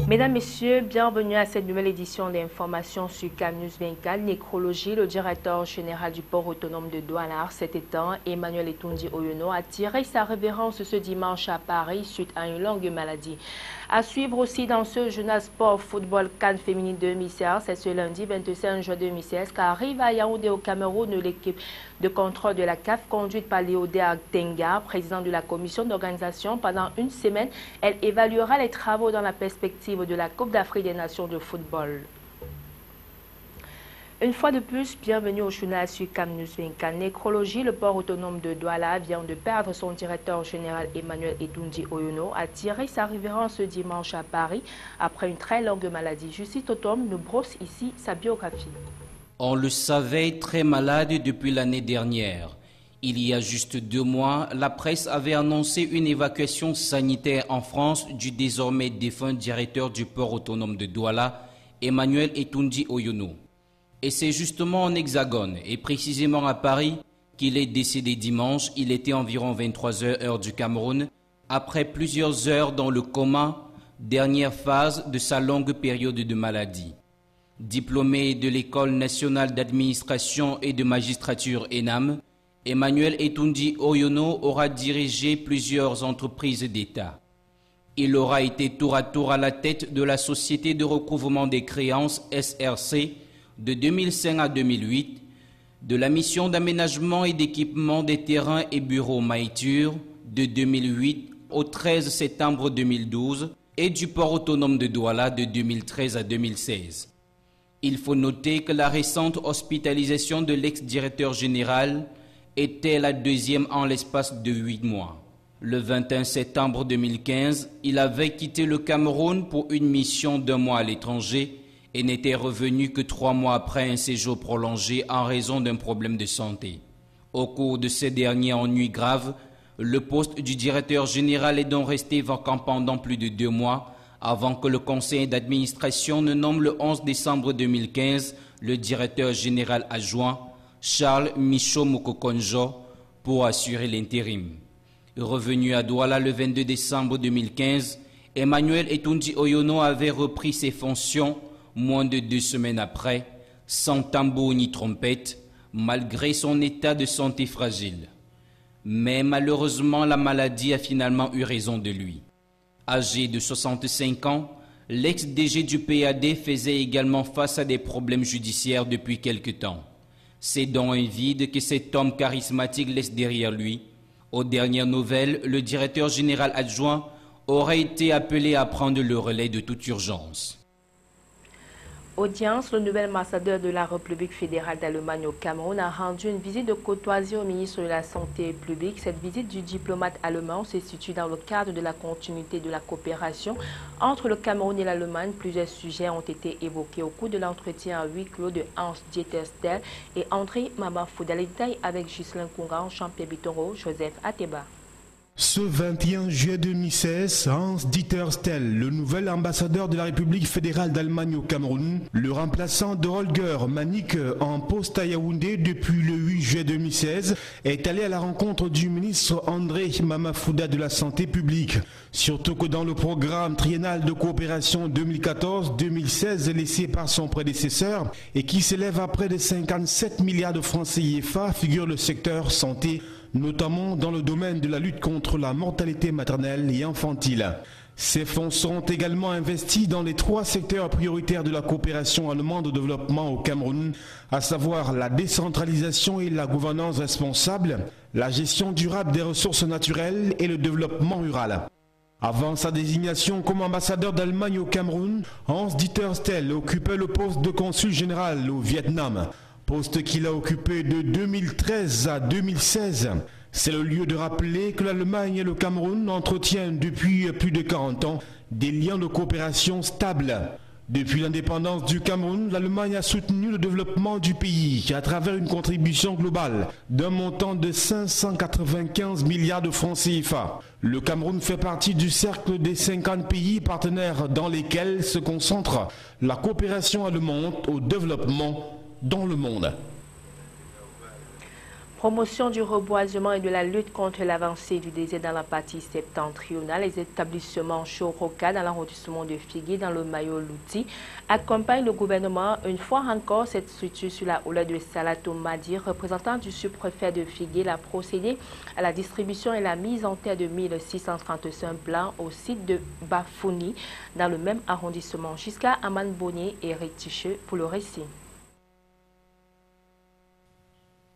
Mesdames, Messieurs, bienvenue à cette nouvelle édition d'informations sur CamNews 24. Nécrologie, le directeur général du port autonome de Douala, cet étant, Emmanuel Etundi Oyono, a tiré sa révérence ce dimanche à Paris suite à une longue maladie. À suivre aussi dans ce journal Sport Football CAN féminine 2016, c'est ce lundi 25 juin 2016 qu'arrive à Yaoundé au Cameroun l'équipe de contrôle de la CAF conduite par Léodéa Tenga, président de la commission d'organisation. Pendant une semaine, elle évaluera les travaux dans la perspective de la Coupe d'Afrique des Nations de football. Une fois de plus, bienvenue au journal sur CamNews 24. Nécrologie, le port autonome de Douala vient de perdre son directeur général Emmanuel Etundi Oyono, a tiré sa révérence ce dimanche à Paris après une très longue maladie. Justice Totom nous brosse ici sa biographie. On le savait très malade depuis l'année dernière. Il y a juste 2 mois, la presse avait annoncé une évacuation sanitaire en France du désormais défunt directeur du port autonome de Douala, Emmanuel Etundi Oyono. Et c'est justement en Hexagone, et précisément à Paris, qu'il est décédé dimanche. Il était environ 23h heure du Cameroun, après plusieurs heures dans le coma, dernière phase de sa longue période de maladie. Diplômé de l'École nationale d'administration et de magistrature ENAM, Emmanuel Etundi Oyono aura dirigé plusieurs entreprises d'État. Il aura été tour à tour à la tête de la Société de recouvrement des créances SRC de 2005 à 2008, de la mission d'aménagement et d'équipement des terrains et bureaux Maïtur de 2008 au 13 septembre 2012 et du port autonome de Douala de 2013 à 2016. Il faut noter que la récente hospitalisation de l'ex-directeur général était la 2e en l'espace de 8 mois. Le 21 septembre 2015, il avait quitté le Cameroun pour une mission d'1 mois à l'étranger et n'était revenu que 3 mois après un séjour prolongé en raison d'un problème de santé. Au cours de ces derniers ennuis graves, le poste du directeur général est donc resté vacant pendant plus de 2 mois avant que le conseil d'administration ne nomme le 11 décembre 2015 le directeur général adjoint Charles Michaud Mokokonjo pour assurer l'intérim. Revenu à Douala le 22 décembre 2015, Emmanuel Etundi Oyono avait repris ses fonctions moins de 2 semaines après, sans tambour ni trompette, malgré son état de santé fragile. Mais malheureusement, la maladie a finalement eu raison de lui. Âgé de 65 ans, l'ex-DG du PAD faisait également face à des problèmes judiciaires depuis quelque temps. C'est dans un vide que cet homme charismatique laisse derrière lui. Aux dernières nouvelles, le directeur général adjoint aurait été appelé à prendre le relais de toute urgence. Audience, le nouvel ambassadeur de la République fédérale d'Allemagne au Cameroun a rendu une visite de courtoisie au ministre de la Santé publique. Cette visite du diplomate allemand se situe dans le cadre de la continuité de la coopération entre le Cameroun et l'Allemagne. Plusieurs sujets ont été évoqués au cours de l'entretien à huis clos de Hans-Dieter Stell et André Mamafouda. Les détails avec Ghislain Kunga, Champé Bitoro, Joseph Ateba. Ce 21 juillet 2016, Hans-Dieter Stell, le nouvel ambassadeur de la République fédérale d'Allemagne au Cameroun, le remplaçant de Holger Mannick en poste à Yaoundé depuis le 8 juillet 2016, est allé à la rencontre du ministre André Mamafouda de la Santé publique. Surtout que dans le programme triennal de coopération 2014-2016 laissé par son prédécesseur et qui s'élève à près de 57 milliards de francs CFA figure le secteur santé, notamment dans le domaine de la lutte contre la mortalité maternelle et infantile. Ces fonds seront également investis dans les 3 secteurs prioritaires de la coopération allemande de développement au Cameroun, à savoir la décentralisation et la gouvernance responsable, la gestion durable des ressources naturelles et le développement rural. Avant sa désignation comme ambassadeur d'Allemagne au Cameroun, Hans-Dieter Stell occupait le poste de consul général au Vietnam, poste qu'il a occupé de 2013 à 2016. C'est le lieu de rappeler que l'Allemagne et le Cameroun entretiennent depuis plus de 40 ans des liens de coopération stables. Depuis l'indépendance du Cameroun, l'Allemagne a soutenu le développement du pays à travers une contribution globale d'un montant de 595 milliards de francs CFA. Le Cameroun fait partie du cercle des 50 pays partenaires dans lesquels se concentre la coopération allemande au développement dans le monde. Promotion du reboisement et de la lutte contre l'avancée du désert dans la partie septentrionale, les établissements Choroka dans l'arrondissement de Figué dans le Mayo-Louti accompagnent le gouvernement. Une fois encore, cette structure sur la houlette de Salato Madi, représentant du sous-préfet de Figué, a procédé à la distribution et la mise en terre de 1635 plants au site de Bafouni dans le même arrondissement. Jusqu'à Aman Bonnier et Eric Ticheux pour le récit.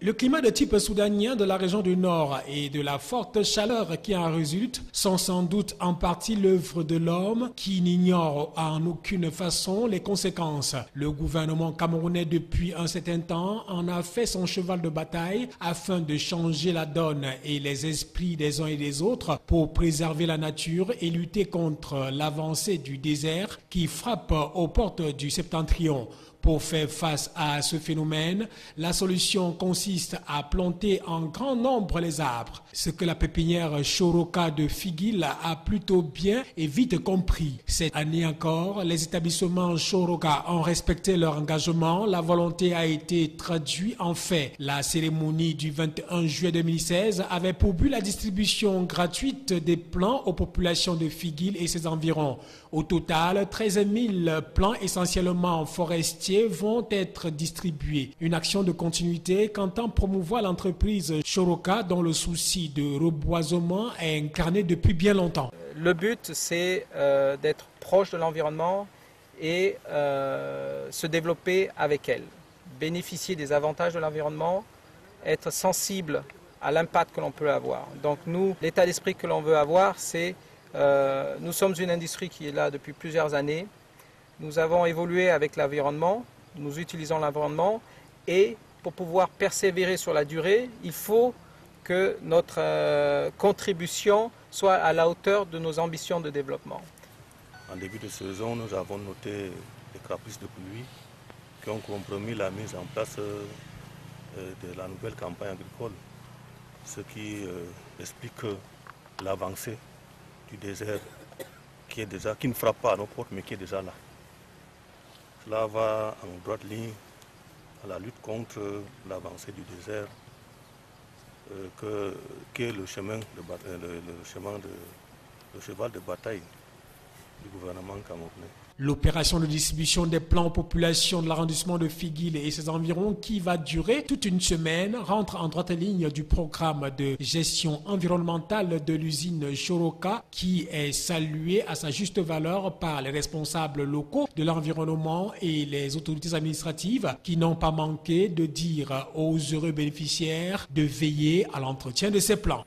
Le climat de type soudanien de la région du Nord et de la forte chaleur qui en résulte sont sans doute en partie l'œuvre de l'homme qui n'ignore en aucune façon les conséquences. Le gouvernement camerounais depuis un certain temps en a fait son cheval de bataille afin de changer la donne et les esprits des uns et des autres pour préserver la nature et lutter contre l'avancée du désert qui frappe aux portes du septentrion. Pour faire face à ce phénomène, la solution consiste à planter en grand nombre les arbres, ce que la pépinière Choroka de Figuil a plutôt bien et vite compris. Cette année encore, les établissements Choroka ont respecté leur engagement. La volonté a été traduite en fait. La cérémonie du 21 juillet 2016 avait pour but la distribution gratuite des plants aux populations de Figuil et ses environs. Au total, 13 000 plants essentiellement forestiers vont être distribués. Une action de continuité qu'entend promouvoir l'entreprise Choroka dont le souci de reboisement est incarné depuis bien longtemps. Le but, c'est d'être proche de l'environnement et se développer avec elle, bénéficier des avantages de l'environnement, être sensible à l'impact que l'on peut avoir. Donc nous, l'état d'esprit que l'on veut avoir, c'est nous sommes une industrie qui est là depuis plusieurs années. Nous avons évolué avec l'environnement, nous utilisons l'environnement et pour pouvoir persévérer sur la durée, il faut que notre contribution soit à la hauteur de nos ambitions de développement. En début de saison, nous avons noté des caprices de pluie qui ont compromis la mise en place de la nouvelle campagne agricole, ce qui explique l'avancée du désert qui ne frappe pas à nos portes mais qui est déjà là. Cela va en droite ligne à la lutte contre l'avancée du désert qui est le cheval de bataille du gouvernement camerounais. L'opération de distribution des plants aux populations de l'arrondissement de Figuil et ses environs qui va durer toute une semaine rentre en droite ligne du programme de gestion environnementale de l'usine Choroka qui est salué à sa juste valeur par les responsables locaux de l'environnement et les autorités administratives qui n'ont pas manqué de dire aux heureux bénéficiaires de veiller à l'entretien de ces plants.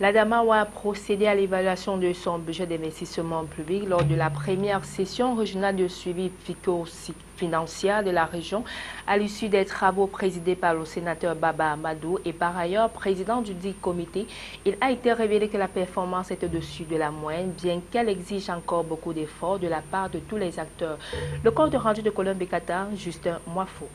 L'Adamawa a procédé à l'évaluation de son budget d'investissement public lors de la première session régionale de suivi financier de la région à l'issue des travaux présidés par le sénateur Baba Amadou et par ailleurs président du dit comité. Il a été révélé que la performance est au-dessus de la moyenne, bien qu'elle exige encore beaucoup d'efforts de la part de tous les acteurs. Le compte rendu de Colombe Qatar, Justin Moifo.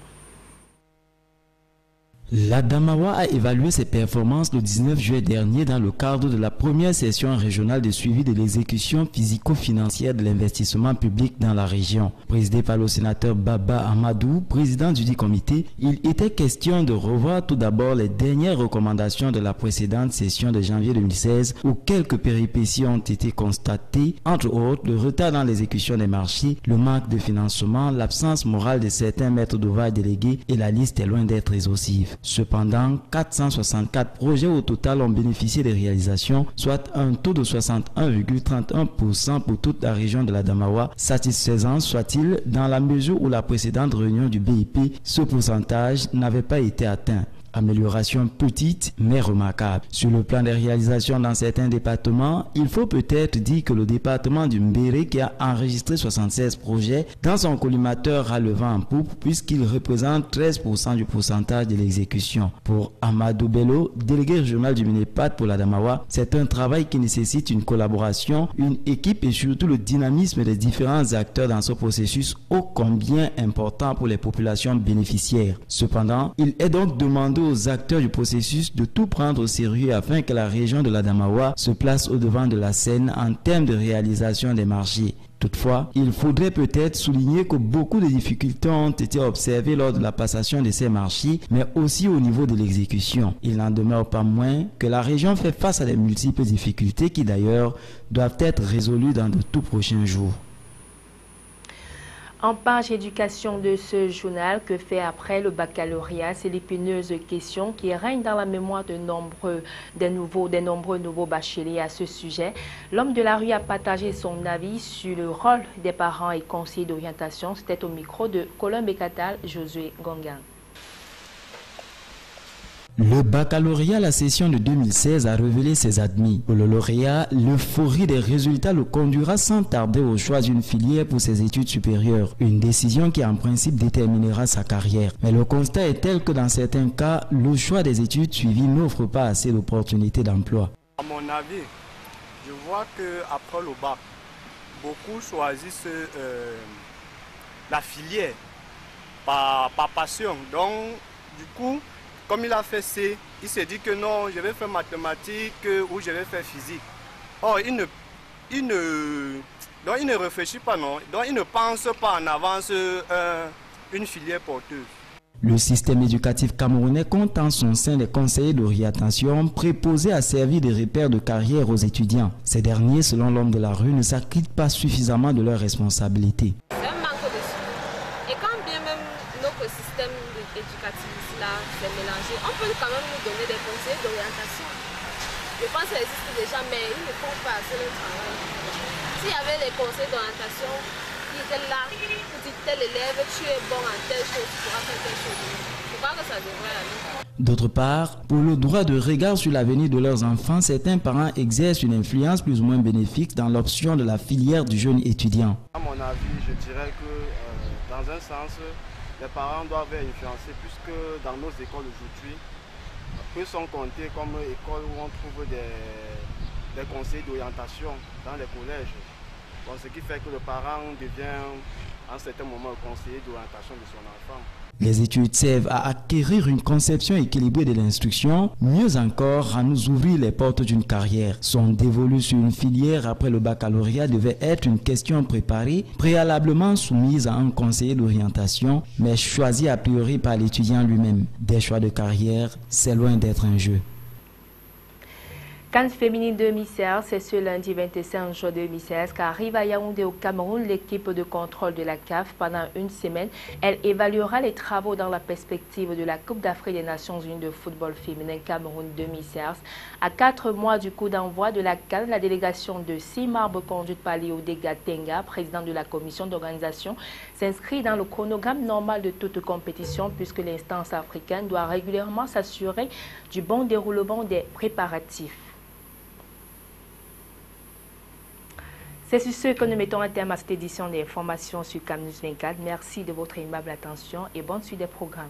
L'Adamawa a évalué ses performances le 19 juillet dernier dans le cadre de la première session régionale de suivi de l'exécution physico-financière de l'investissement public dans la région. Présidé par le sénateur Baba Amadou, président du dit comité, il était question de revoir tout d'abord les dernières recommandations de la précédente session de janvier 2016 où quelques péripéties ont été constatées, entre autres le retard dans l'exécution des marchés, le manque de financement, l'absence morale de certains maîtres d'ouvrage délégués et la liste est loin d'être exhaustive. Cependant, 464 projets au total ont bénéficié des réalisations, soit un taux de 61,31% pour toute la région de l'Adamawa, satisfaisant soit-il dans la mesure où la précédente réunion du BIP, ce pourcentage n'avait pas été atteint. Amélioration petite mais remarquable. Sur le plan des réalisations dans certains départements, il faut peut-être dire que le département du Mbéré, qui a enregistré 76 projets, dans son collimateur a le vent en poupe puisqu'il représente 13% du pourcentage de l'exécution. Pour Amadou Bello, délégué régional du Minépat pour l'Adamawa, c'est un travail qui nécessite une collaboration, une équipe et surtout le dynamisme des différents acteurs dans ce processus ô combien important pour les populations bénéficiaires. Cependant, il est donc demandé aux acteurs du processus de tout prendre au sérieux afin que la région de l'Adamawa se place au devant de la scène en termes de réalisation des marchés. Toutefois, il faudrait peut-être souligner que beaucoup de difficultés ont été observées lors de la passation de ces marchés, mais aussi au niveau de l'exécution. Il n'en demeure pas moins que la région fait face à de multiples difficultés qui d'ailleurs doivent être résolues dans de tout prochains jours. En page éducation de ce journal, que fait après le baccalauréat? C'est l'épineuse question qui règne dans la mémoire de nombreux nouveaux bacheliers à ce sujet. L'homme de la rue a partagé son avis sur le rôle des parents et conseillers d'orientation. C'était au micro de Colin Bekatal, Josué Gongan. Le baccalauréat, la session de 2016, a révélé ses admis. Pour le lauréat, l'euphorie des résultats le conduira sans tarder au choix d'une filière pour ses études supérieures. Une décision qui en principe déterminera sa carrière. Mais le constat est tel que dans certains cas, le choix des études suivies n'offre pas assez d'opportunités d'emploi. À mon avis, je vois qu'après le bac, beaucoup choisissent la filière par passion. Donc, du coup, comme il a fait C, il s'est dit que non, je vais faire mathématiques ou je vais faire physique. Or, il ne réfléchit pas, non. Donc, il ne pense pas en avance une filière porteuse. Le système éducatif camerounais compte en son sein des conseillers d'orientation préposés à servir de repères de carrière aux étudiants. Ces derniers, selon l'homme de la rue, ne s'acquittent pas suffisamment de leurs responsabilités. C'est un manque de suivi. Et quand bien même notre système éducatif là s'est mélangé, on peut quand même nous donner des conseils d'orientation. Je pense que ça existe déjà, mais ils ne font pas assez le travail. S'il y avait des conseils d'orientation, qui étaient là pour dire tel élève, tu es bon en telle chose, tu pourras faire telle chose. Je crois que ça devrait aller. D'autre part, pour le droit de regard sur l'avenir de leurs enfants, certains parents exercent une influence plus ou moins bénéfique dans l'option de la filière du jeune étudiant. À mon avis, je dirais que dans un sens, les parents doivent influencer puisque dans nos écoles aujourd'hui, peu sont comptés comme écoles où on trouve des conseils d'orientation dans les collèges. Bon, ce qui fait que le parent devient à un certain moment le conseiller d'orientation de son enfant. Les études servent à acquérir une conception équilibrée de l'instruction, mieux encore à nous ouvrir les portes d'une carrière. Son dévolu sur une filière après le baccalauréat devait être une question préparée, préalablement soumise à un conseiller d'orientation, mais choisie a priori par l'étudiant lui-même. Des choix de carrière, c'est loin d'être un jeu. CAN féminine 2016, c'est ce lundi 25 juin 2016 qu'arrive à Yaoundé au Cameroun l'équipe de contrôle de la CAF. Pendant une semaine, elle évaluera les travaux dans la perspective de la Coupe d'Afrique des Nations Unies de football féminin Cameroun 2016. À 4 mois du coup d'envoi de la CAN, la délégation de 6 membres conduite par Léodé Gatenga, président de la commission d'organisation, s'inscrit dans le chronogramme normal de toute compétition puisque l'instance africaine doit régulièrement s'assurer du bon déroulement des préparatifs. C'est sur ce que nous mettons un terme à cette édition d'informations sur CAMNews 24. Merci de votre aimable attention et bonne suite des programmes.